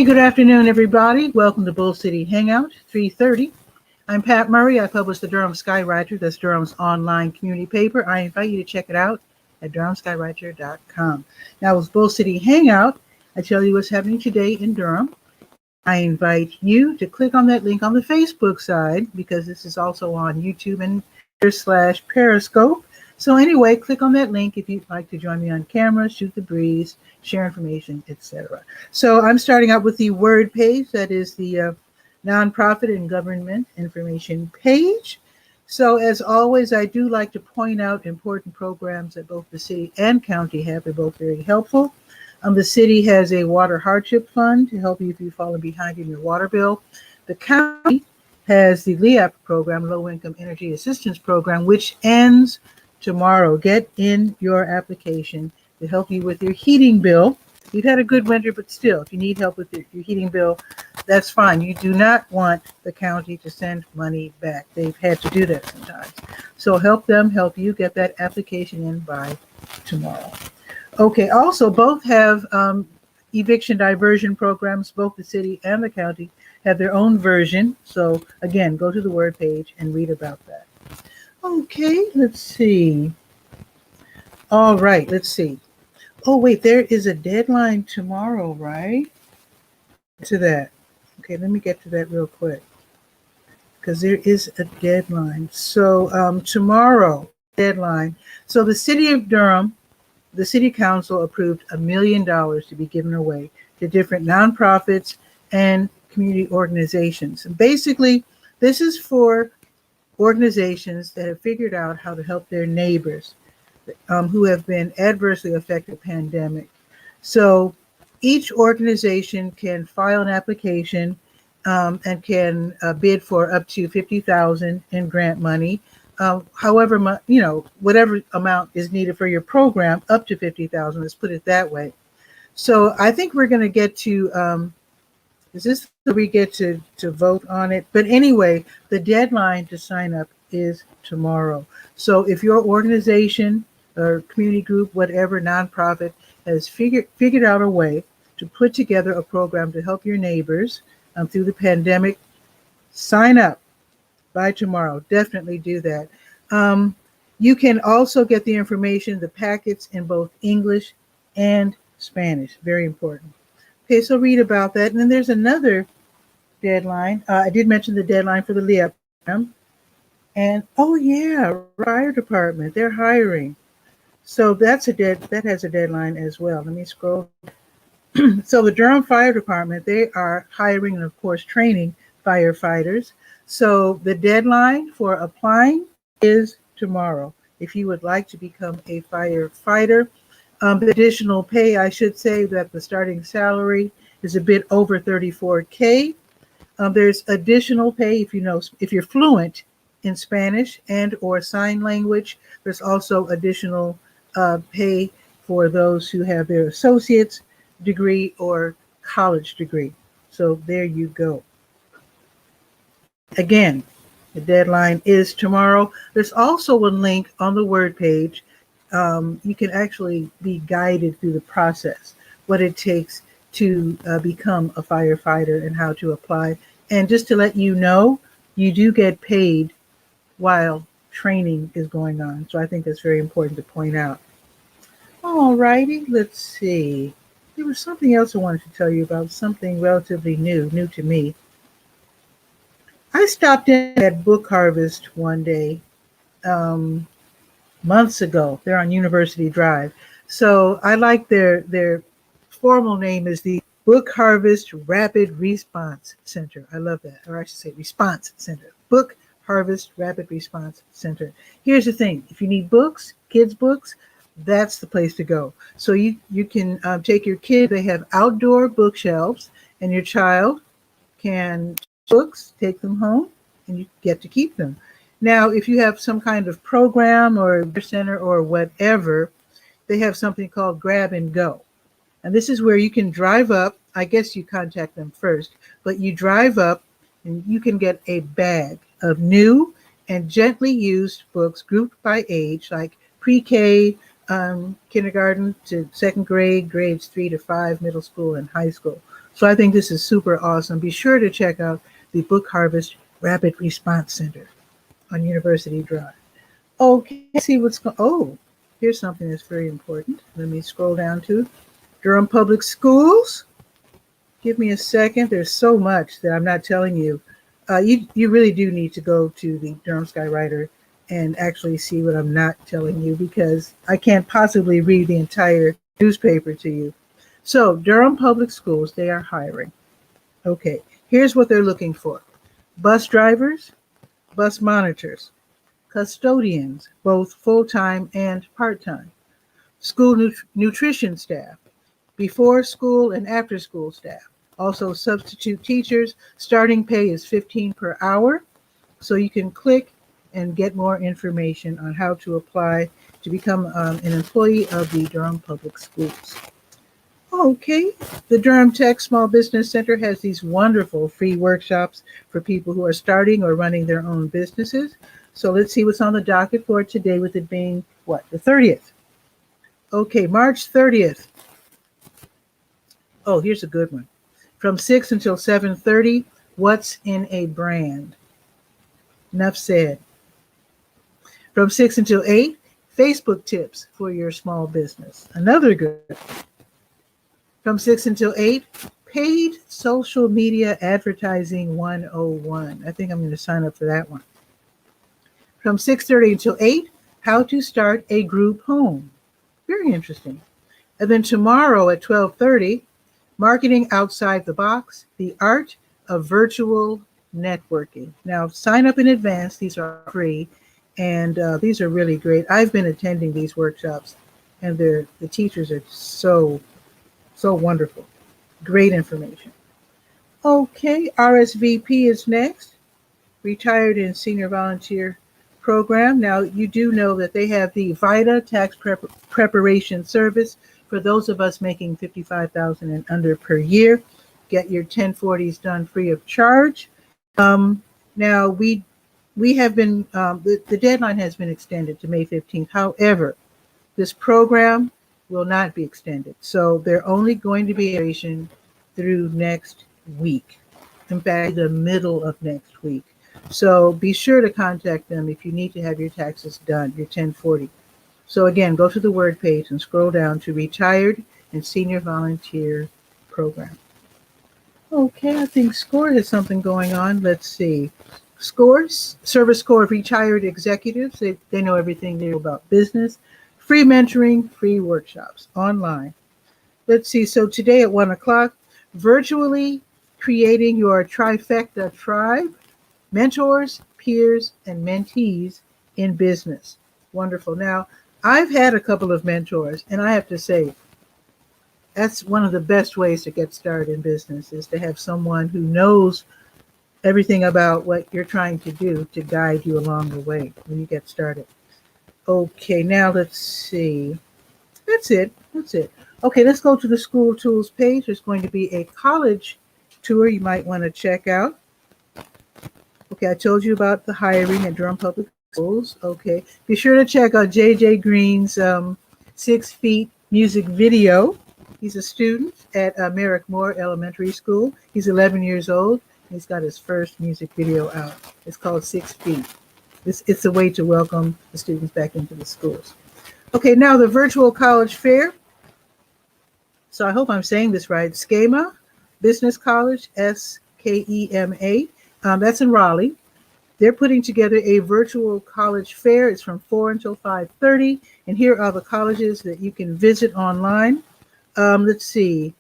Hey, good afternoon, everybody. Welcome to Bull City Hangout 3:30. I'm Pat Murray. I publish the Durham 𝗕𝗓𝗟𝗟. That's Durham's online community paper. I invite you to check it out at durhamskyrwriter.com. Now, with Bull City Hangout, I tell you what's happening today in Durham. I invite you to click on that link on the Facebook side because this is also on YouTube and /Periscope. So anyway, click on that link if you'd like to join me on camera, shoot the breeze, share information, etc. So I'm starting out with the word page. That is the nonprofit and government information page. So as always, I do like to point out important programs that both the city and county have. They're both very helpful. The city has a water hardship fund to help you if you've fallen behind in your water bill. The county has the LEAP program, Low Income Energy Assistance Program, which ends tomorrow. Get in your application to help you with your heating bill. You've had a good winter, but still, if you need help with your heating bill, that's fine. You do not want the county to send money back. They've had to do that sometimes. So help them help you get that application in by tomorrow. Okay, also both have eviction diversion programs. Both the city and the county have their own version. So again, go to the word page and read about that. Okay, let's see. All right, let's see. Oh, wait, there is a deadline tomorrow, right? To that. Okay, let me get to that real quick because there is a deadline. So tomorrow, deadline. So the city of Durham, the city council approved $1 million to be given away to different nonprofits and community organizations. And basically, this is for organizations that have figured out how to help their neighbors who have been adversely affected by the pandemic. So each organization can file an application and can bid for up to $50,000 in grant money. However, whatever amount is needed for your program, up to $50,000. Let's put it that way. So I think we're going to get to. Is this where we get to vote on it? But anyway, the deadline to sign up is tomorrow. So if your organization or community group, whatever nonprofit, has figured out a way to put together a program to help your neighbors through the pandemic, sign up by tomorrow. Definitely do that. You can also get the information, the packets in both English and Spanish. Very important. Okay, so read about that. And then there's another deadline. I did mention the deadline for the LEAP program. And oh yeah, fire department, they're hiring. So that has a deadline as well. Let me scroll. So the Durham Fire Department, they are hiring and of course training firefighters. So the deadline for applying is tomorrow. If you would like to become a firefighter, the additional pay, I should say that the starting salary is a bit over $34K. There's additional pay if you're fluent in Spanish and or sign language. There's also additional pay for those who have their associate's degree or college degree. So there you go. Again, the deadline is tomorrow. There's also a link on the word page. You can actually be guided through the process, what it takes to become a firefighter and how to apply. And just to let you know, you do get paid while training is going on. So I think that's very important to point out. All righty, let's see. There was something else I wanted to tell you about, something relatively new to me. I stopped in at Book Harvest one day months ago. They're on University Drive. So I like their formal name is the Book Harvest Rapid Response Center. I love that. Or I should say Response Center. Book Harvest Rapid Response Center. Here's the thing. If you need books, kids' books, that's the place to go. So you can take your kid. They have outdoor bookshelves, and your child can books, take them home, and you get to keep them. Now, if you have some kind of program or center or whatever, they have something called Grab and Go. And this is where you can drive up. I guess you contact them first, but you drive up and you can get a bag of new and gently used books grouped by age, like pre-K, kindergarten to second grade, grades 3 to 5, middle school and high school. So I think this is super awesome. Be sure to check out the Book Harvest Rapid Response Center on University Drive. Okay, let's see what's going. Oh, here's something that's very important. Let me scroll down to Durham Public Schools. Give me a second. There's so much that I'm not telling you. You really do need to go to the Durham Skywriter and actually see what I'm not telling you, because I can't possibly read the entire newspaper to you. So Durham Public Schools, they are hiring. Okay, here's what they're looking for. Bus drivers, bus monitors, custodians, both full-time and part-time, school nutrition staff, before school and after school staff, also substitute teachers. Starting pay is $15 per hour. So you can click and get more information on how to apply to become an employee of the Durham Public Schools. Okay, the Durham Tech Small Business Center has these wonderful free workshops for people who are starting or running their own businesses. So let's see what's on the docket for today, with it being, what, the 30th? Okay, March 30th. Oh, here's a good one. From 6 until 7:30, what's in a brand? Enough said. From 6 until 8, Facebook tips for your small business. Another good. From 6 until 8, paid social media advertising 101. I think I'm going to sign up for that one. From 6:30 until 8, how to start a group home. Very interesting. And then tomorrow at 12:30, marketing outside the box, the art of virtual networking. Now, sign up in advance. These are free, and these are really great. I've been attending these workshops, and the teachers are so wonderful. Great information. Okay, RSVP is next. Retired and Senior Volunteer Program. Now, you do know that they have the VITA tax preparation service for those of us making $55,000 and under per year. Get your 1040s done free of charge. Now, we have been, the deadline has been extended to May 15th. However, this program will not be extended. So they're only going to be duration through next week. In fact, the middle of next week. So be sure to contact them if you need to have your taxes done, your 1040. So again, go to the word page and scroll down to Retired and Senior Volunteer Program. Okay, I think SCORE has something going on. Let's see. SCORE, Service Corps of Retired Executives. They know everything they know about business. Free mentoring, free workshops online. Let's see. So today at 1 o'clock, virtually creating your trifecta tribe, mentors, peers, and mentees in business. Wonderful. Now, I've had a couple of mentors, and I have to say, that's one of the best ways to get started in business, is to have someone who knows everything about what you're trying to do to guide you along the way when you get started. Okay, now let's see. That's it. Okay, let's go to the school tools page. There's going to be a college tour you might want to check out. Okay, I told you about the hiring at Durham Public Schools. Okay, be sure to check out J.J. Green's 6 Feet music video. He's a student at Merrick Moore Elementary School. He's 11 years old. He's got his first music video out. It's called 6 Feet. It's a way to welcome the students back into the schools. Okay, now the virtual college fair. So I hope I'm saying this right. SKEMA Business College, SKEMA. That's in Raleigh. They're putting together a virtual college fair. It's from 4 until 5:30. And here are the colleges that you can visit online. Let's see.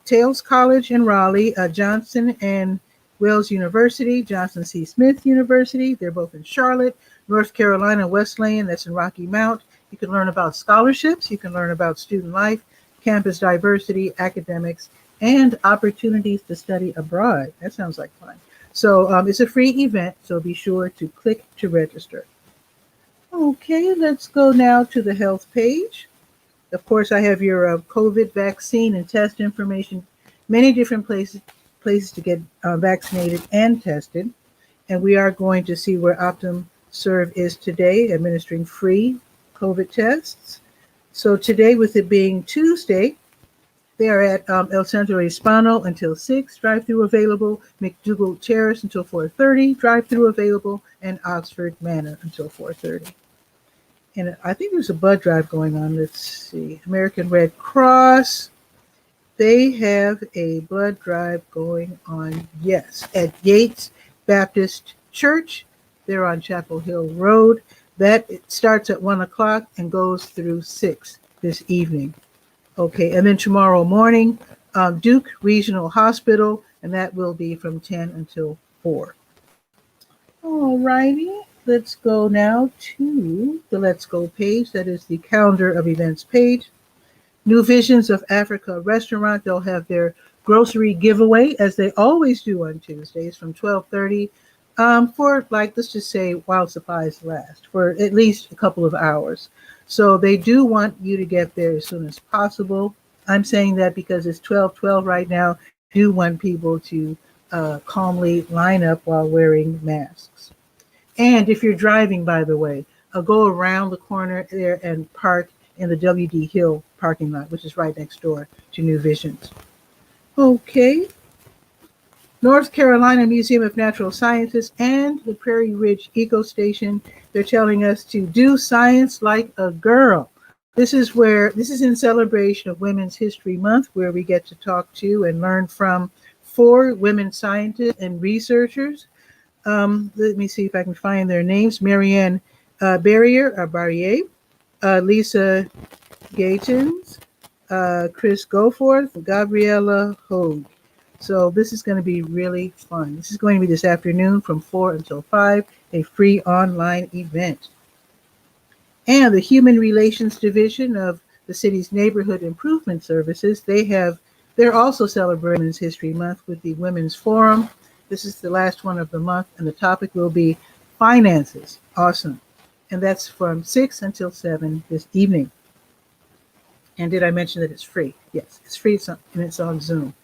Tales College in Raleigh, Johnson and Wales University, Johnson C. Smith University. They're both in Charlotte. North Carolina Wesleyan, that's in Rocky Mount. You can learn about scholarships. You can learn about student life, campus diversity, academics, and opportunities to study abroad. That sounds like fun. So it's a free event, so be sure to click to register. Okay, let's go now to the health page. Of course, I have your COVID vaccine and test information, many different places to get vaccinated and tested. And we are going to see where OptumServe is today, administering free COVID tests. So today, with it being Tuesday, They are at El Centro Hispano until 6, drive-through available. McDougall Terrace until 4:30, drive-through available. And Oxford Manor until 4:30. And I think there's a blood drive going on. Let's see. American Red Cross. They have a blood drive going on, yes, at Yates Baptist Church. They're on Chapel Hill Road. That it starts at 1 o'clock and goes through 6 this evening. Okay, and then tomorrow morning, Duke Regional Hospital, and that will be from 10 until 4. All righty, let's go now to the Let's Go page. That is the calendar of events page. New Visions of Africa Restaurant, they'll have their grocery giveaway, as they always do on Tuesdays, from 12:30 for, like, let's just say while supplies last, for at least a couple of hours. So they do want you to get there as soon as possible. I'm saying that because it's 12:12 right now. Do want people to calmly line up while wearing masks. And if you're driving, by the way, go around the corner there and park in the W.D. Hill parking lot, which is right next door to New Visions. Okay. North Carolina Museum of Natural Sciences and the Prairie Ridge Eco Station, they're telling us to do science like a girl. This is in celebration of Women's History Month, where we get to talk to and learn from 4 women scientists and researchers. Let me see if I can find their names. Marianne Barrier, Lisa Gatens, Chris Goforth, Gabriella Hogue. So this is going to be really fun. This is going to be this afternoon from 4 until 5, a free online event. And the Human Relations Division of the city's Neighborhood Improvement Services, they're also celebrating Women's History Month with the Women's Forum. This is the last one of the month, and the topic will be finances. Awesome. And that's from 6 until 7 this evening. And did I mention that it's free? Yes, it's free, and it's on Zoom.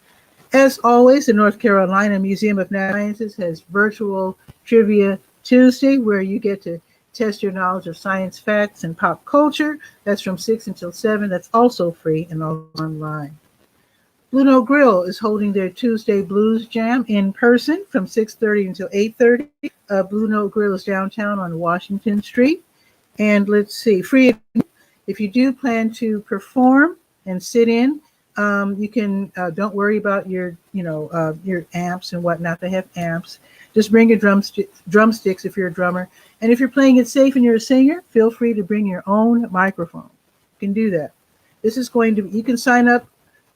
As always, the North Carolina Museum of Natural Sciences has virtual Trivia Tuesday, where you get to test your knowledge of science facts and pop culture. That's from 6 until 7. That's also free and online. Blue Note Grill is holding their Tuesday Blues Jam in person from 6:30 until 8:30. Blue Note Grill is downtown on Washington Street. And let's see, free. If you do plan to perform and sit in, you can, don't worry about your amps and whatnot. They have amps. Just bring your drumsticks if you're a drummer. And if you're playing it safe and you're a singer, feel free to bring your own microphone. You can do that. This is you can sign up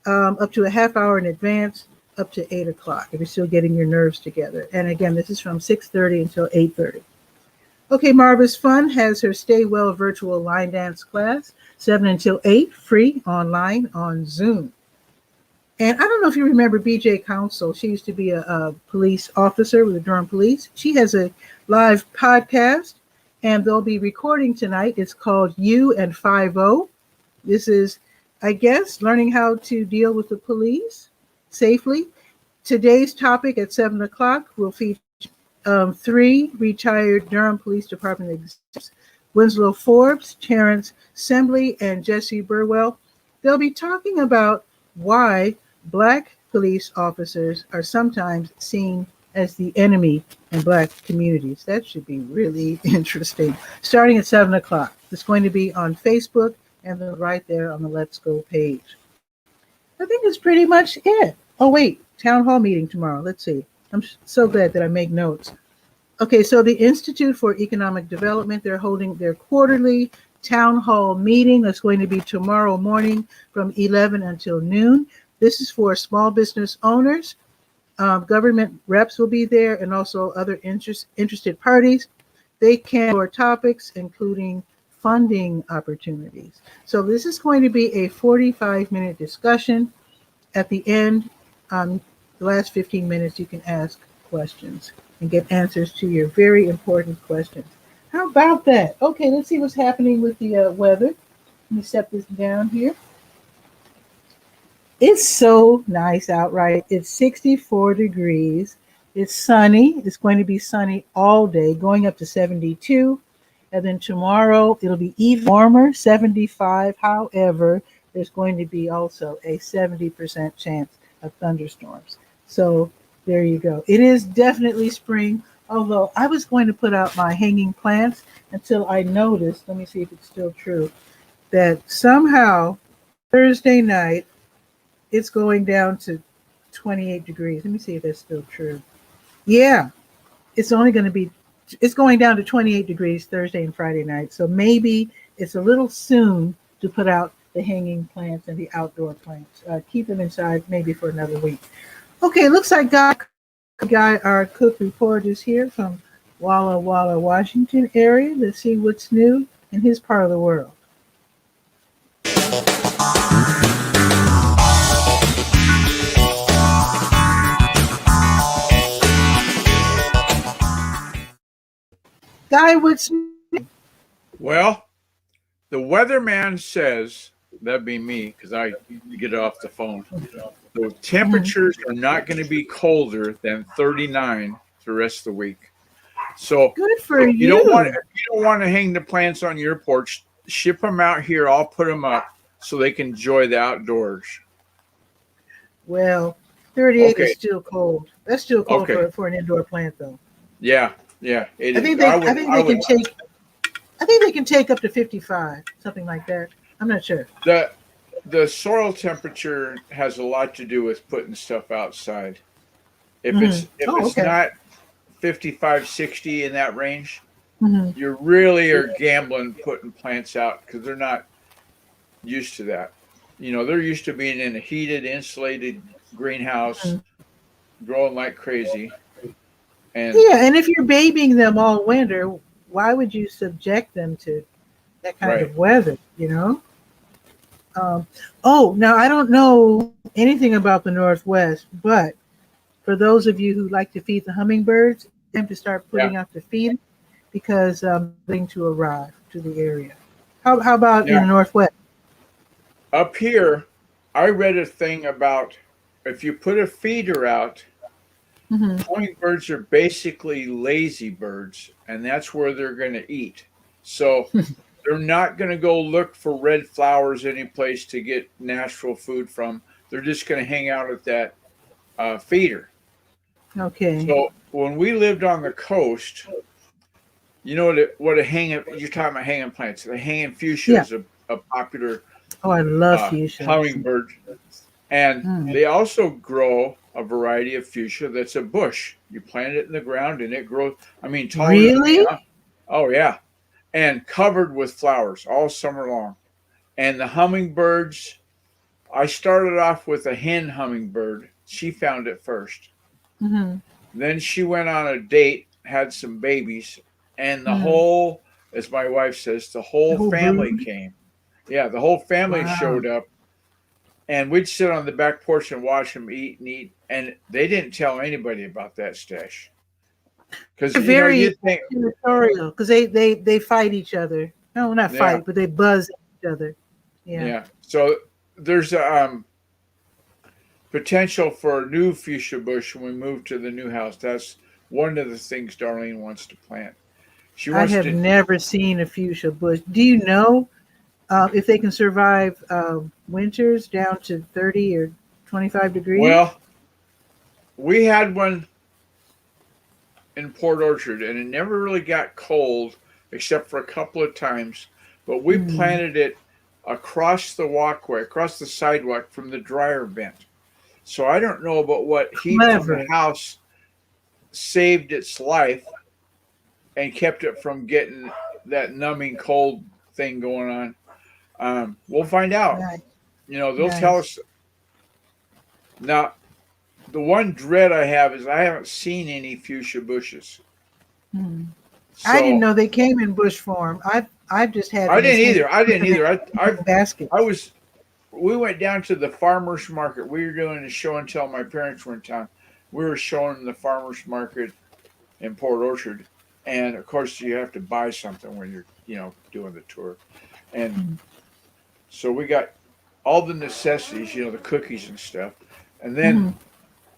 to a half hour in advance, up to 8 o'clock, if you're still getting your nerves together. And again, this is from 6:30 until 8:30. Okay, Marvis Fun has her Stay Well virtual line dance class, 7 until 8, free online on Zoom. And I don't know if you remember B.J. Council. She used to be a police officer with the Durham Police. She has a live podcast, and they'll be recording tonight. It's called You and 5-0. This is, I guess, learning how to deal with the police safely. Today's topic at 7 o'clock will feature 3 retired Durham Police Department executives, Winslow Forbes, Terrence Sembley, and Jesse Burwell. They'll be talking about why Black police officers are sometimes seen as the enemy in Black communities. That should be really interesting. Starting at 7 o'clock. It's going to be on Facebook and then right there on the Let's Go page. I think that's pretty much it. Oh, wait, town hall meeting tomorrow. Let's see. I'm so glad that I make notes. Okay, so the Institute for Economic Development, they're holding their quarterly town hall meeting. That's going to be tomorrow morning from 11 until noon. This is for small business owners. Government reps will be there, and also other interested parties. They can explore topics including funding opportunities. So this is going to be a 45-minute discussion. At the end, the last 15 minutes, you can ask questions and get answers to your very important questions. How about that? Okay, let's see what's happening with the weather. Let me set this down here. It's so nice out, right? It's 64 degrees. It's sunny. It's going to be sunny all day, going up to 72. And then tomorrow, it'll be even warmer, 75. However, there's going to be also a 70% chance of thunderstorms. So there you go. It is definitely spring, although I was going to put out my hanging plants until I noticed, let me see if it's still true, that somehow Thursday night it's going down to 28 degrees. Let me see if that's still true. Yeah, it's only going to be, it's going down to 28 degrees Thursday and Friday night. So maybe it's a little soon to put out the hanging plants and the outdoor plants. Keep them inside maybe for another week. Okay, looks like our cook report is here from Walla Walla, Washington area. Let's see what's new in his part of the world. Guy, what's new? Well, the weatherman says, that'd be me because I get it off the phone. The temperatures are not going to be colder than 39 the rest of the week. So good for you. You don't want to hang the plants on your porch. Ship them out here. I'll put them up so they can enjoy the outdoors. Well, 38 is still cold. That's still cold for an indoor plant, though. Yeah. I think they can take up to 55, something like that. I'm not sure. The soil temperature has a lot to do with putting stuff outside. If it's not 55, 60 in that range, you really are gambling putting plants out because they're not used to that. You know, they're used to being in a heated, insulated greenhouse, growing like crazy. And if you're babying them all winter, why would you subject them to that kind of weather, you know? Now I don't know anything about the Northwest, but for those of you who like to feed the hummingbirds, them to start putting out the feed because going to arrive to the area. How about in the Northwest? Up here, I read a thing about if you put a feeder out, hummingbirds are basically lazy birds, and that's where they're going to eat. So they're not going to go look for red flowers any place to get natural food from. They're just going to hang out at that feeder. Okay. So when we lived on the coast, you know what a hanging, you're talking about hanging plants. The hanging fuchsia is a popular I love fuchsia hummingbird. And they also grow a variety of fuchsia that's a bush. You plant it in the ground and it grows. I mean, taller. Really? Oh, yeah. And covered with flowers all summer long. And the hummingbirds, I started off with a hen hummingbird. She found it first. Then she went on a date, had some babies, and the whole, as my wife says, the whole family came. Yeah, the whole family showed up. And we'd sit on the back porch and watch them eat and eat. And they didn't tell anybody about that stash. Because very territorial. Because they fight each other. No, not fight, but they buzz each other. Yeah. So there's a potential for a new fuchsia bush when we move to the new house. That's one of the things Darlene wants to plant. I have never seen a fuchsia bush. Do you know if they can survive winters down to 30 or 25 degrees? Well, we had one in Port Orchard, and it never really got cold except for a couple of times. But we planted it across the walkway, across the sidewalk from the dryer vent. So I don't know about what heat from the house saved its life and kept it from getting that numbing cold thing going on. We'll find out. You know, they'll tell us. Now, the one dread I have is I haven't seen any fuchsia bushes. So, I didn't know they came in bush form. I've just had. I didn't either. We went down to the farmer's market. We were doing a show and tell. My parents were in town. We were showing the farmer's market in Port Orchard, and of course you have to buy something when you're doing the tour, and so we got all the necessities, the cookies and stuff, and then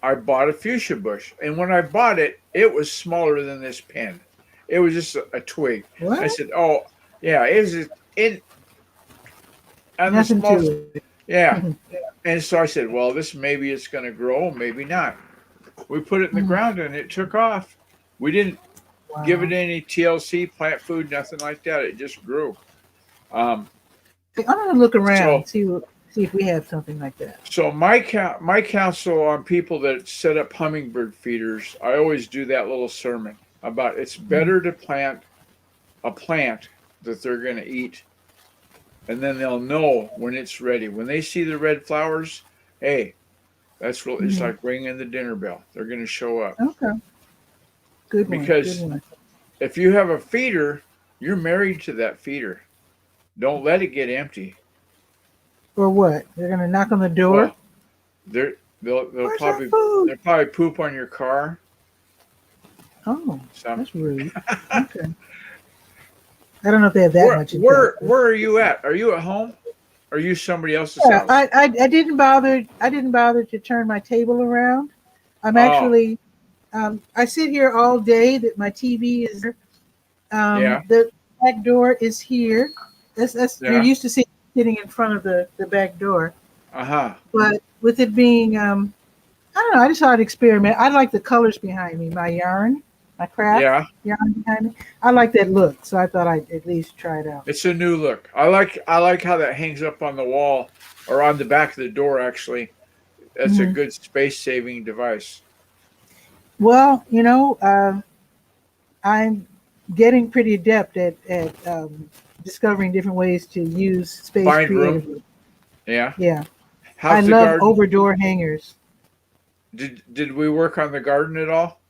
I bought a fuchsia bush, and when I bought it, it was smaller than this pen. It was just a twig. What? I said, "Oh, yeah, it was on the Nothing small, to it. yeah. And so I said, well, this maybe it's going to grow, maybe not. We put it in the ground and it took off. We didn't give it Wow. any TLC, plant food, nothing like that. It just grew. Um, I'm gonna look so around, see if we have something like that. so my counsel on people that set up hummingbird feeders, I always do that little sermon about it's better to plant a plant that they're going to eat, and then they'll know when it's ready. When they see the red flowers, hey, that's real. It's like ringing the dinner bell. They're going to show up. Okay. Good one. Good Because one. if you have a feeder, you're married to that feeder. Don't let it get empty. Or what? They're gonna knock on the door. Well, they'll Where's our probably food? they'll probably poop on your car. Oh, Some. that's rude. Okay. I don't know if they have that Where much. where are you at? Are you at home? Or are you somebody else's Yeah, house? I didn't bother. I didn't bother to turn my table around. I'm Oh, actually. I sit here all day. That my TV is. yeah, The back door is here. That's you're yeah. used to sitting in front of the back door. Uh-huh. But with it being, I don't know. I just thought I'd experiment. I like the colors behind me. My yarn, my craft Yeah. yarn behind me. I like that look, so I thought I'd at least try it out. It's a new look. I like how that hangs up on the wall or on the back of the door actually. That's a Mhm. good space saving device. Well, I'm getting pretty adept at discovering different ways to use space Find room. creatively. Yeah. Yeah, I How's the love garden? over door hangers. Did we work on the garden at all?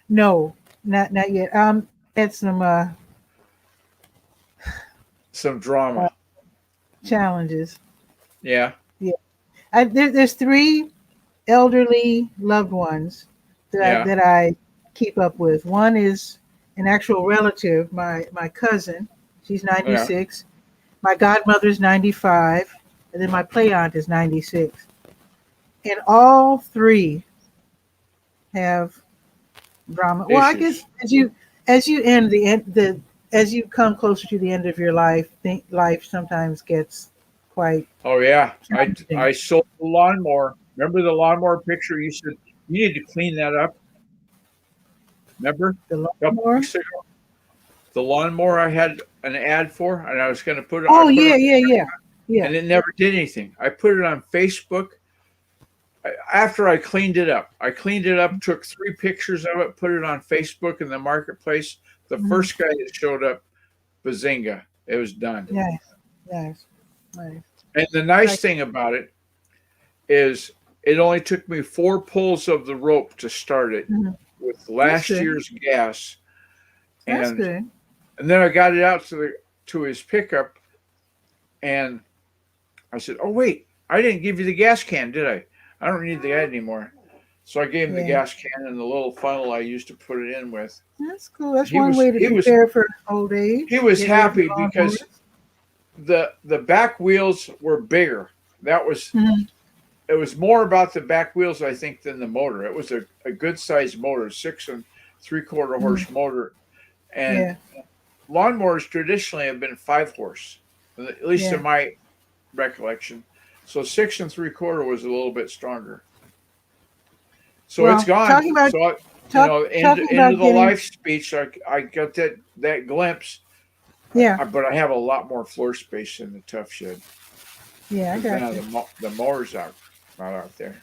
No, not yet. Had some Some uh, drama. challenges. Yeah. Yeah, there's three elderly loved ones Yeah. that I keep up with. One is an actual relative, my cousin. She's Yeah. 96. My godmother's 95, and then my play aunt is 96. And all three have drama. Well, I guess Issues. as you end the as you come closer to the end of your life, life sometimes gets quite Oh yeah. challenging. I sold the lawnmower. Remember the lawnmower picture? You said you need to clean that up. Remember? The A couple lawnmower. weeks ago. The lawnmower I had an ad for, and I was going to put it. I Oh put it, yeah. and it never did anything. I put it on Facebook. After I cleaned it up, took 3 pictures of it, put it on Facebook in the marketplace. The Mhm. first guy that showed up, bazinga, it was done. Nice, nice, nice. And the nice Like, thing about it is it only took me 4 pulls of the rope to start it mhm. with That's last good. year's gas. That's And good. then I got it out to his pickup, and I said, "Oh wait, I didn't give you the gas can, did I? I don't need that anymore." So I gave him the Yeah, gas can and the little funnel I used to put it in with. that's cool. That's He one was way to he was prepare for old he age. was Get rid of the happy because lawnmowers. the back wheels were bigger. That was Mhm. it was more about the back wheels, I think, than the motor. It was a good sized motor, 6 3/4 horse Mhm. motor, and Yeah, lawnmowers traditionally have been 5 horse, at least in yeah. my recollection. So 6 3/4 was a little bit stronger. So it's Well, gone. So talking end about of the getting, life speech, I got that glimpse. yeah, But I have a lot more floor space in the tough shed yeah. I because now got you. the mower's not out there.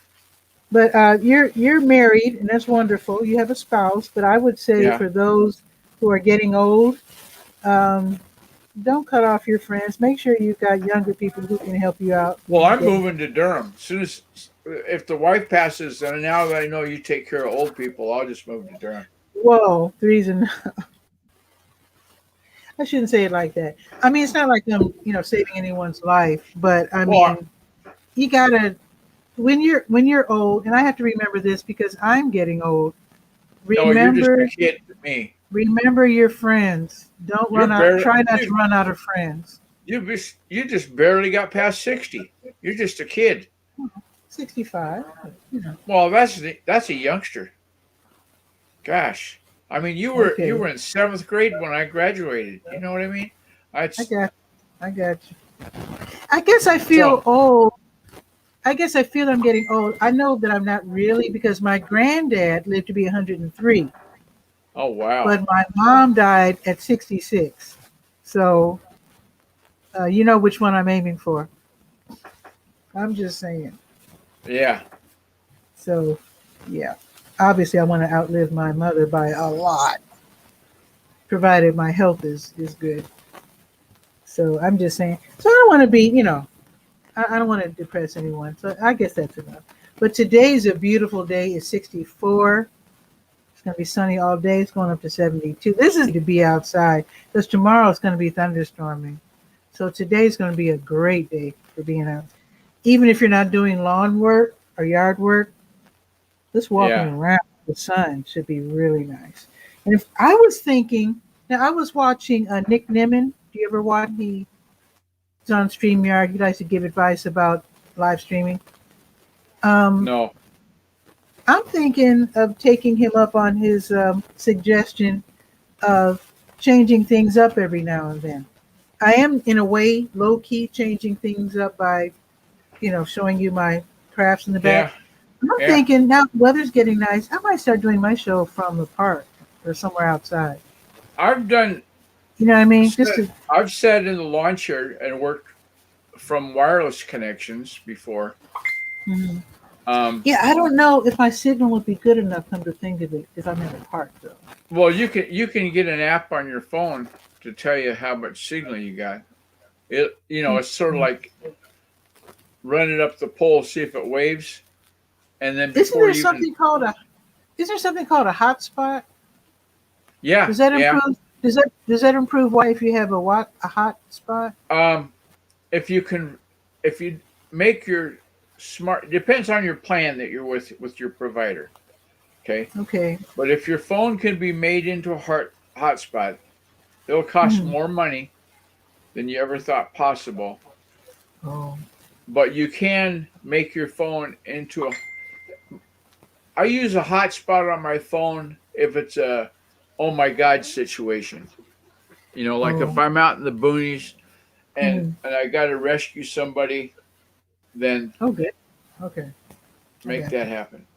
But you're married, and that's wonderful. You have a spouse, but I would say Yeah. for those who are getting old, um, don't cut off your friends. Make sure you've got younger people who can help you out Well, when you I'm get. moving to Durham. As soon as if the wife passes, then now that I know you take care of old people, I'll just move to Durham. Whoa, the reason I shouldn't say it like that. I mean, it's not like I'm, saving anyone's life, but I Well, mean, you gotta when you're old, and I have to remember this because I'm getting old. no, you're just a Remember, kid to me. remember your friends. Don't You're run out. barely Try not to run out of friends. you just barely got past 60. You're just a kid. 65. Well, that's a youngster. Gosh, I mean, you Okay, were in 7th grade when I graduated. You know what I mean? I I got, I got you. I guess I feel So, old. I guess I feel I'm getting old. I know that I'm not really because my granddad lived to be 103, oh wow. but my mom died at 66. So you know which one I'm aiming for. I'm just saying. Yeah. So yeah, obviously I want to outlive my mother by a lot, provided my health is good. So I'm just saying. So I don't want to be, I don't want to depress anyone. So I guess that's enough. But today's a beautiful day. It's 64. It's going to be sunny all day. It's going up to 72. This is to be outside because tomorrow it's going to be thunderstorming. So today's going to be a great day for being out. Even if you're not doing lawn work or yard work, just walking Yeah. around in the sun should be really nice. And if I was thinking, now I was watching Nick Nimmin. Do you ever watch? He's on StreamYard. He likes to give advice about live streaming. Um, No. I'm thinking of taking him up on his suggestion of changing things up every now and then. I am, in a way, low key changing things up by, showing you my crafts in the back. Yeah. I'm Yeah. thinking now the weather's getting nice. I might start doing my show from the park or somewhere outside. I've done. You know what I mean? Just to, I've sat in the lawn chair and worked from wireless connections before. Mhm. Um, Yeah, I don't know if my signal would be good enough. Come to think of it, if I'm in the park though. well, you can get an app on your phone to tell you how much signal you got. It's sort of like run it up the pole, see if it waves, and then Isn't before there you something called a? Is there something called a hotspot? yeah, Does that yeah. improve? Does that improve? Why if you have a hot spot? If you can, if you make your smart, depends on your plan that you're with your provider. Okay, Okay. but if your phone can be made into a hotspot, it'll cost Hmm. more money than you ever thought possible. Oh. But you can make your phone into a. I use a hotspot on my phone if it's a, oh my god situation. Like if Oh. I'm out in the boonies and Hmm. and I got to rescue somebody, then Oh, good. Okay. I make got that you. happen.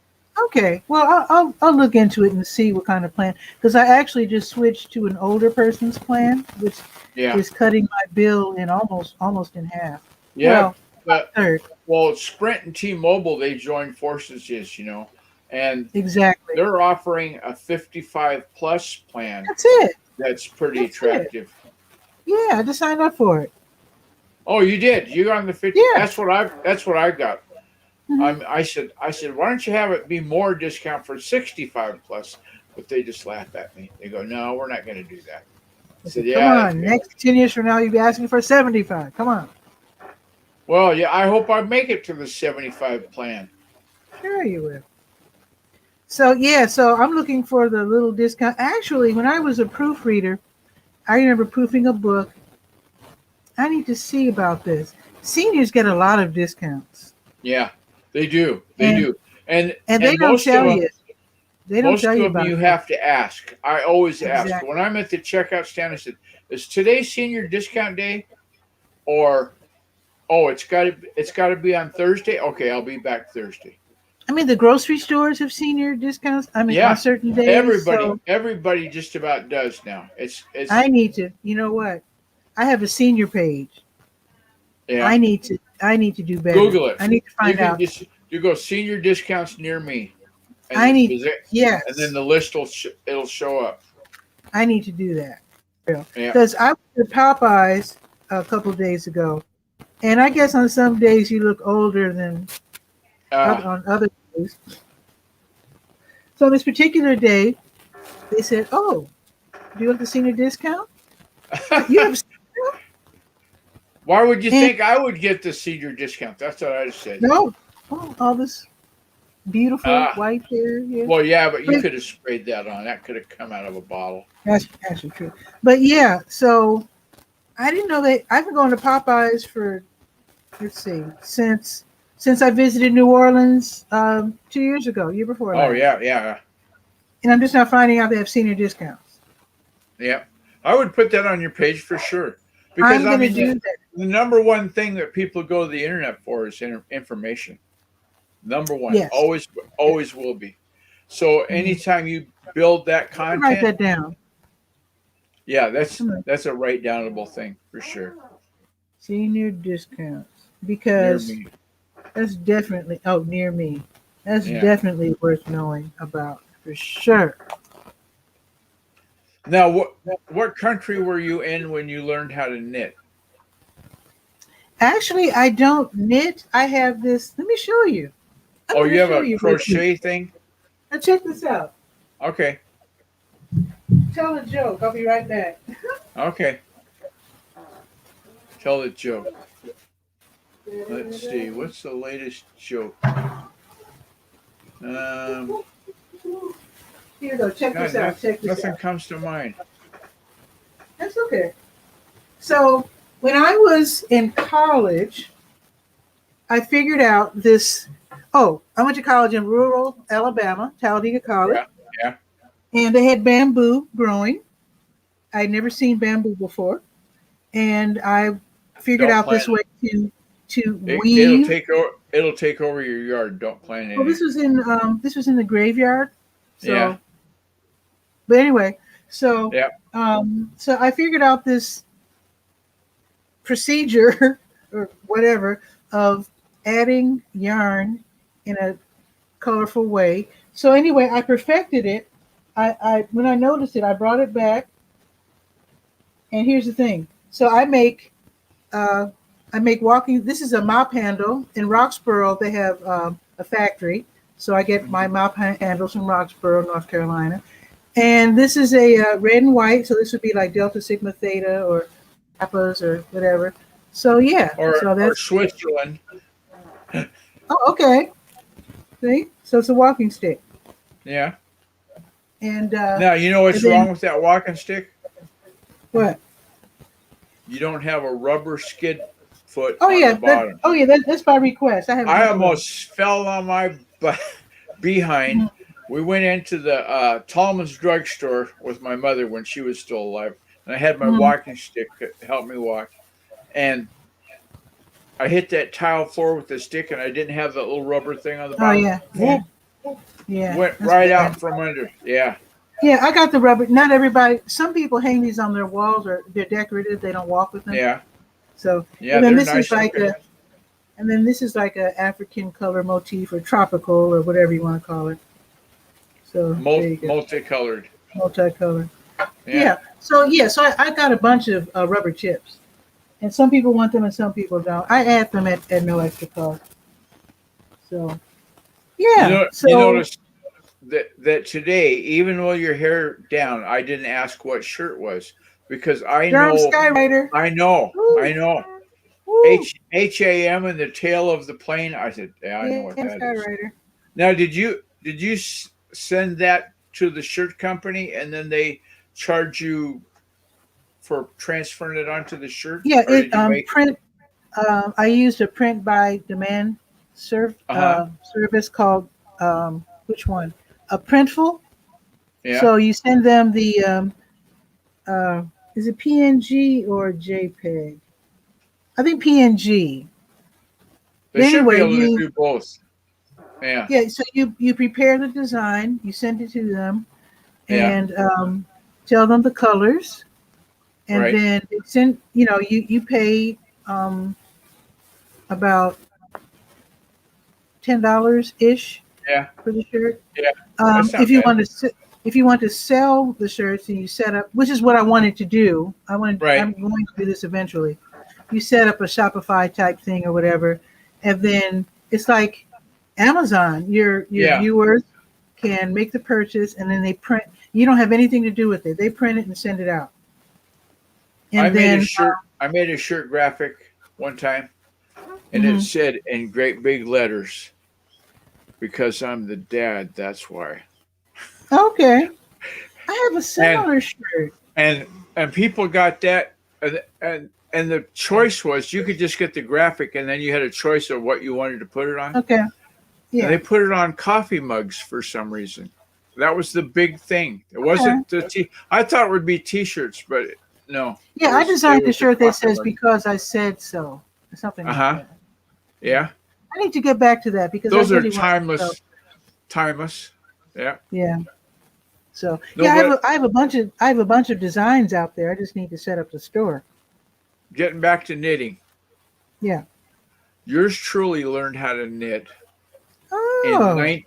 Okay. Well, I'll look into it and see what kind of plan. Because I actually just switched to an older person's plan, which Yeah, is cutting my bill in almost in half. yeah. Well, But a third. well, Sprint and T-Mobile they joined forces, and Exactly. they're offering a 55 plus plan That's it. that's pretty That's it. attractive. Yeah, I just signed up for it. Oh, you did. You're on the 50. Yeah. That's what I got. Hmm. I said, why don't you have it be more discount for 65 plus? But they just laugh at me. They go, no, we're not going to do that. I I said, said, come yeah. on. Next 10 years from now, you'll be asking for 75. Come on. Well, yeah. I hope I make it to the 75 plan. Sure you will. So yeah, so I'm looking for the little discount. Actually, when I was a proofreader, I remember proofing a book. I need to see about this. Seniors get a lot of discounts, Yeah, they do. They and do. And and they and don't most of tell them, you. They don't most tell of you them about you that. have to ask. I always ask Exactly. when I'm at the checkout stand. I said, "Is today senior discount day?" Or, "Oh, it's got to be on Thursday." Okay, I'll be back Thursday. I mean, the grocery stores have senior discounts. I mean, on Yeah, certain days. everybody So everybody just about does now. It's I need to. You know what? I have a senior page. yeah. I need to do better. Google it. I need to You find can out. just you go senior discounts near me, and I need. and then Yes, the list it'll show up. I need to do that. Yeah. Because I went to Popeyes a couple days ago, and I guess on some days you look older than Uh, on other days. So this particular day, they said, "Oh, do you want the senior discount? You have Why would you and think I would get the senior discount? That's what I just said. no, oh, all this beautiful Uh, white hair here." well, yeah, but you But could have sprayed that on. That could have come out of a bottle. that's actually true. But yeah, so I didn't know that I've been going to Popeyes for let's see since I visited New Orleans 2 years ago, year before Oh last, yeah, yeah, and I'm just now finding out they have senior discounts. yeah. I would put that on your page for sure, because I'm I gonna mean, do that. the number one thing that people go to the internet for is information. Number one, Yes. always will be. So anytime you build that Write content, that down. yeah, that's a write downable thing for sure. Senior discounts, Near because me. that's definitely near me. That's Yeah. definitely worth knowing about for sure. Now, what country were you in when you learned how to knit? Actually, I don't knit. I have this. Let me show you. I'm Oh, gonna you have show a you crochet thing? Now check this out. Okay. Tell a joke. I'll be right back. Okay. Tell the joke. Let's see. What's the latest joke? Here you go. Check this out. Check this Nothing out. comes to mind. That's okay. So when I was in college, I figured out this. Oh, I went to college in rural Alabama, Talladega College. Yeah. And they had bamboo growing. I'd never seen bamboo before. And I figured Don't out this plant way to It'll weave. take over your yard. Don't plant Well, any. this was in the graveyard. So, Yeah. but anyway, so Yeah. so I figured out this procedure or whatever of adding yarn in a colorful way. So anyway, I perfected it. I when I noticed it, I brought it back. And here's the thing. So I make walking. This is a mop handle in Roxborough. They have a factory, so I get my mop handles from Roxborough, North Carolina. And this is a red and white. So this would be like Delta Sigma Theta or Kappas or whatever. So yeah. Or that's Switzerland. Oh, okay. See, so it's a walking stick. Yeah. And Now you know what's wrong with that walking stick? What? You don't have a rubber skid foot Oh on yeah. the bottom. That's by request. I almost fell on my behind. Mhm. We went into the Tallman's drugstore with my mother when she was still alive, and I had my walking stick that helped me walk. And I hit that tile floor with the stick, and I didn't have that little rubber thing on the bottom. Oh yeah. Whoop, Yeah. went that's right bad. out from under. Yeah. Yeah, I got the rubber. Not everybody. Some people hang these on their walls, or they're decorative. They don't walk with them. Yeah. So Yeah. and then They're this nice is like looking. and then this is like a African color motif or tropical or whatever you want to call it. So there you go. Multicolored. Multicolored. Yeah. So I got a bunch of rubber chips, and some people want them and some people don't. I add them at no extra cost. So yeah. You notice that today, even though your hair down, I didn't ask what shirt was because I Durham know. Skywriter. I know. Woo. I know. Woo. HAM and the tail of the plane. I said, yeah, I know what that is. Skywriter. Now, did you send that to the shirt company and then they charge you for transferring it onto the shirt? Yeah, Or did you make print. I used a print by demand service called which one? A Printful. Yeah. So you send them the is it PNG or JPEG? I think PNG. They should Anyway, be able to do both. Yeah. Yeah. So you prepare the design, you send it to them, and tell them the colors, and Right. then send. You pay about $10 ish. Yeah. For the shirt. Yeah. That's not If you bad. want to sell the shirts and you set up, which is what I wanted to do. Right. I'm going to do this eventually. You set up a Shopify type thing or whatever, and then it's like Amazon. Your viewers can make the purchase, and then they print. You don't have anything to do with it. They print it and send it out. And I then made a shirt graphic one time, and it said in great big letters, "Because I'm the dad, that's why." Okay, I have a similar shirt. And people got that, and the choice was you could just get the graphic, and then you had a choice of what you wanted to put it on. Okay, yeah. And they put it on coffee mugs for some reason. That was the big thing. It wasn't I thought it would be T-shirts, but No. Yeah, I designed a shirt that pocket says button. "Because I Said So" or something like Uh-huh. that. Yeah. I need to get back to that because I Those are really want to sell. timeless. Yeah. Yeah. So No, yeah, but I have a bunch of designs out there. I just need to set up the store. getting back to knitting, Yeah. yours truly learned how to knit in Oh, nine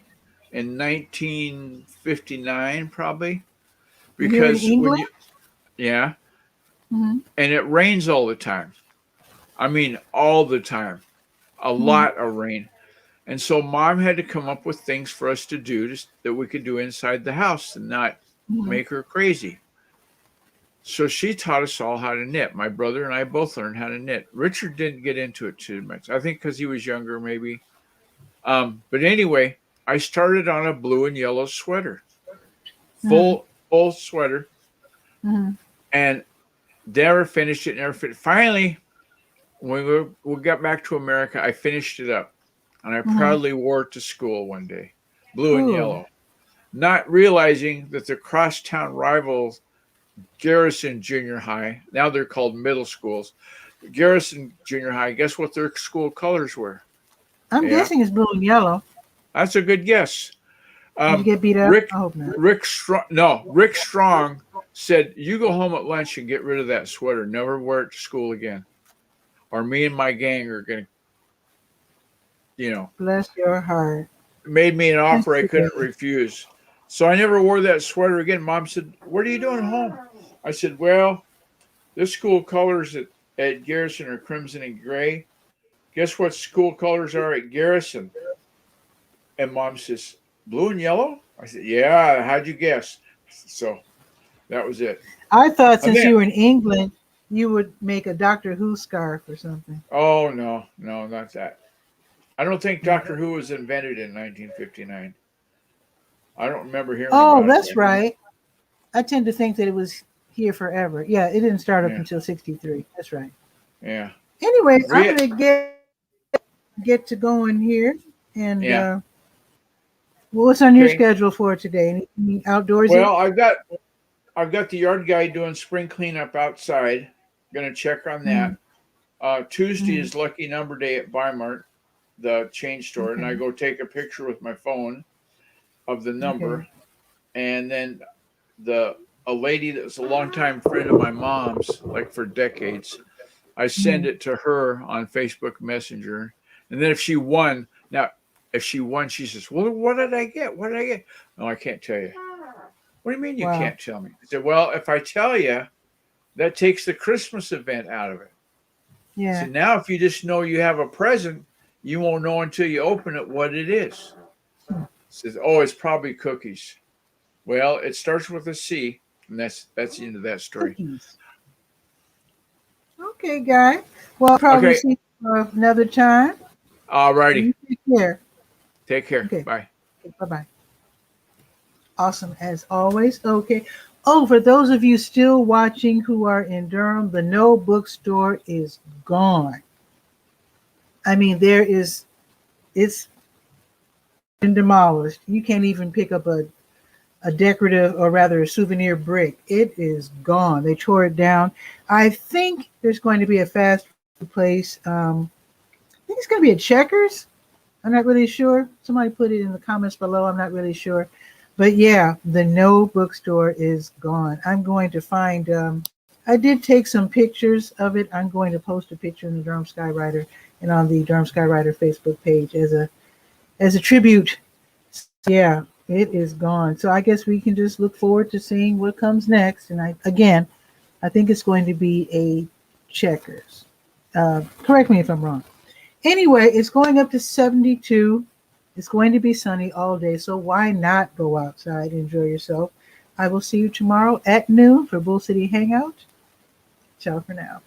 in 1959 probably, here in because when England. you yeah, Hmm. and it rains all the time. I mean all the time. A Hmm. lot of rain. And so mom had to come up with things for us to do that we could do inside the house and not Hmm. make her crazy. So she taught us all how to knit. My brother and I both learned how to knit. Richard didn't get into it too much. I think because he was younger, maybe. But anyway, I started on a blue and yellow sweater, Hmm. full sweater, Hmm. and never finished it. Never finished. Finally, when we got back to America, I finished it up, and I Hmm. proudly wore it to school one day, blue and Cool. yellow, not realizing that the crosstown rivals Garrison Junior High, now they're called middle schools. Garrison Junior High, guess what their school colors were? I'm Yeah, guessing it's blue and yellow. that's a good guess. Did you Um, get beat up? Rick I hope not. Rick Strong said, "You go home at lunch and get rid of that sweater. Never wear it to school again, or me and my gang are gonna, you know." Bless your heart. Made me an Thank offer I you, couldn't baby. refuse. So I never wore that sweater again. Mom said, "What are you doing home?" I said, "Well, this school colors at Garrison are crimson and gray. Guess what school colors are at Garrison?" And mom says, "Blue and yellow?" I said, "Yeah, how'd you guess?" So that was it. I thought And since then, you were in England, you would make a Doctor Who scarf or something. oh, no, no, not that. I don't think Yeah. Doctor Who was invented in 1959. I don't remember hearing Oh, about it that's back then. right. I tend to think that it was here forever. Yeah, it didn't start up Yeah, until '63. That's right. yeah. Anyway, I'm We, gonna get to going here, and yeah. what's on your Okay. schedule for today? Anything outdoorsy? Well, I've got the yard guy doing spring cleanup outside. Gonna check on Mm-hmm. that. Tuesday Mm-hmm. is lucky number day at Weimar, the chain store, and Okay. I go take a picture with my phone of the Okay. number, and then the a lady that's a longtime friend of my mom's, like for decades, I send Mm-hmm. it to her on Facebook Messenger, and then if she won, now if she won, she says, "Well, what did I get? What did I get?" No, I can't tell you. What do you mean you Wow. can't tell me? I said, "Well, if I tell you, that takes the Christmas event out of it." So Yeah. now, if you just know you have a present, you won't know until you open it what it is. Says, "Oh, it's probably cookies." Well, it starts with a C, and that's the end of that story. Cookies. Okay, guy. Well, I'll probably Okay, see you another time. alrighty. You take care. Take care. Okay. Bye. Bye bye. Awesome as always. Okay. Oh, for those of you still watching who are in Durham, the No Bookstore is gone. I mean, it's been demolished. You can't even pick up a decorative or rather a souvenir brick. It is gone. They tore it down. I think there's going to be a fast food place. I think it's going to be a Checkers. I'm not really sure. Somebody put it in the comments below. I'm not really sure. But yeah, the No Bookstore is gone. I'm going to find, I did take some pictures of it. I'm going to post a picture in the Durham Skywriter and on the Durham Skywriter Facebook page as a tribute. Yeah, it is gone. So I guess we can just look forward to seeing what comes next. And I think it's going to be a Checkers. Correct me if I'm wrong. Anyway, it's going up to 72. It's going to be sunny all day, so why not go outside and enjoy yourself? I will see you tomorrow at noon for Bull City Hangout. Ciao for now.